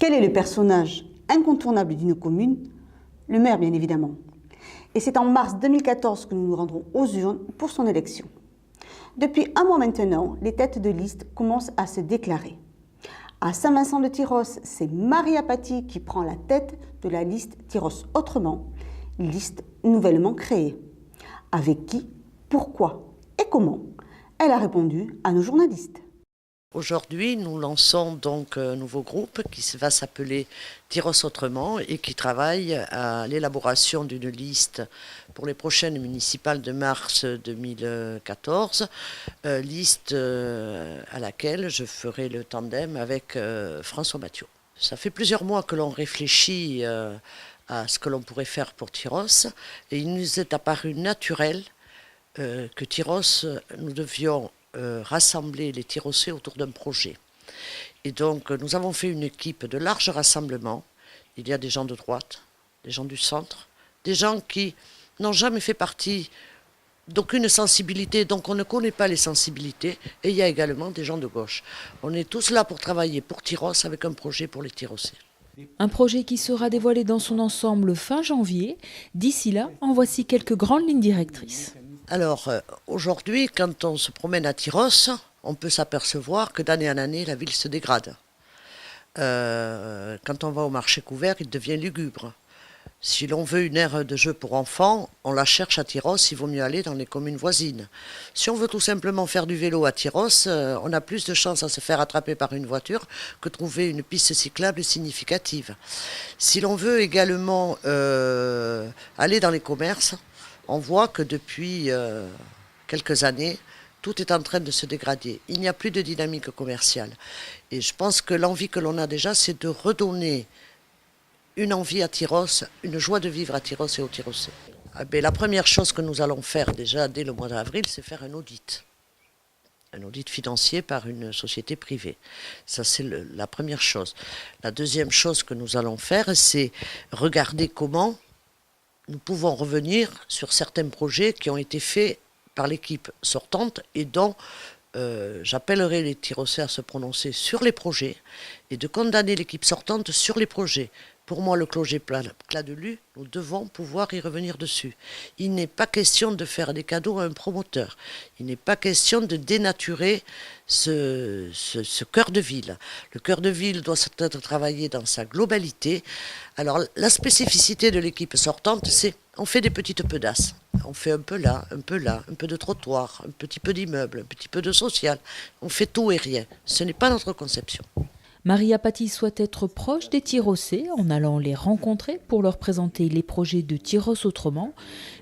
Quel est le personnage incontournable d'une commune? Le maire, bien évidemment. Et c'est en mars 2014 que nous nous rendrons aux urnes pour son élection. Depuis un mois maintenant, les têtes de liste commencent à se déclarer. À Saint-Vincent-de-Tyrosse, c'est Maria Paty qui prend la tête de la liste Tyrosse Autrement, liste nouvellement créée. Avec qui, pourquoi et comment? Elle a répondu à nos journalistes. Aujourd'hui, nous lançons donc un nouveau groupe qui va s'appeler Tyrosse Autrement et qui travaille à l'élaboration d'une liste pour les prochaines municipales de mars 2014, liste à laquelle je ferai le tandem avec François Mathieu. Ça fait plusieurs mois que l'on réfléchit à ce que l'on pourrait faire pour Tyrosse et il nous est apparu naturel que Tyrosse, nous devions rassembler les Tyrossais autour d'un projet. Et donc, nous avons fait une équipe de large rassemblement. Il y a des gens de droite, des gens du centre, des gens qui n'ont jamais fait partie d'aucune sensibilité, donc on ne connaît pas les sensibilités. Et il y a également des gens de gauche. On est tous là pour travailler pour Tyrosse avec un projet pour les Tyrossais. Un projet qui sera dévoilé dans son ensemble fin janvier. D'ici là, en voici quelques grandes lignes directrices. Alors, aujourd'hui, quand on se promène à Tyrosse, on peut s'apercevoir que d'année en année, la ville se dégrade. Quand on va au marché couvert, il devient lugubre. Si l'on veut une aire de jeu pour enfants, on la cherche à Tyrosse, il vaut mieux aller dans les communes voisines. Si on veut tout simplement faire du vélo à Tyrosse, on a plus de chances à se faire attraper par une voiture que trouver une piste cyclable significative. Si l'on veut également aller dans les commerces, on voit que depuis quelques années, tout est en train de se dégrader. Il n'y a plus de dynamique commerciale. Et je pense que l'envie que l'on a déjà, c'est de redonner une envie à Tyrosse, une joie de vivre à Tyrosse et aux Tyrossais. La première chose que nous allons faire déjà dès le mois d'avril, c'est faire un audit. Un audit financier par une société privée. Ça, c'est la première chose. La deuxième chose que nous allons faire, c'est regarder comment nous pouvons revenir sur certains projets qui ont été faits par l'équipe sortante et dont j'appellerai les Tyrossais à se prononcer sur les projets et de condamner l'équipe sortante sur les projets. Pour moi, le clocher plat de Lue, nous devons pouvoir y revenir dessus. Il n'est pas question de faire des cadeaux à un promoteur. Il n'est pas question de dénaturer ce cœur de ville. Le cœur de ville doit être travaillé dans sa globalité. Alors, la spécificité de l'équipe sortante, c'est on fait des petites pedasses. On fait un peu là, un peu là, un peu de trottoir, un petit peu d'immeuble, un petit peu de social. On fait tout et rien. Ce n'est pas notre conception. Maria Paty souhaite être proche des Tyrossais en allant les rencontrer pour leur présenter les projets de Tyrosse Autrement,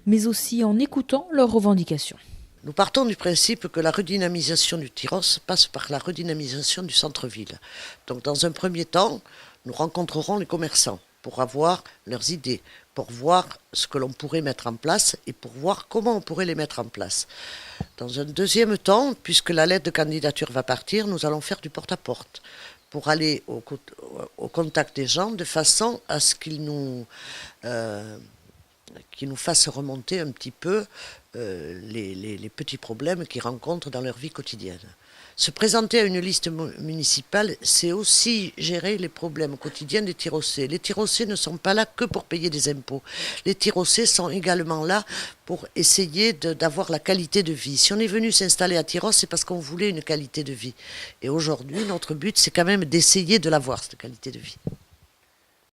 mais aussi en écoutant leurs revendications. Nous partons du principe que la redynamisation du Tyrosse passe par la redynamisation du centre-ville. Donc dans un premier temps, nous rencontrerons les commerçants pour avoir leurs idées, pour voir ce que l'on pourrait mettre en place et pour voir comment on pourrait les mettre en place. Dans un deuxième temps, puisque la lettre de candidature va partir, nous allons faire du porte-à-porte pour aller au contact des gens de façon à ce qu'ils nous fassent remonter un petit peu les petits problèmes qu'ils rencontrent dans leur vie quotidienne. Se présenter à une liste municipale, c'est aussi gérer les problèmes quotidiens des Tyrossais. Les Tyrossais ne sont pas là que pour payer des impôts. Les Tyrossais sont également là pour essayer d'avoir la qualité de vie. Si on est venu s'installer à Tyrosse, c'est parce qu'on voulait une qualité de vie. Et aujourd'hui, notre but, c'est quand même d'essayer de l'avoir, cette qualité de vie.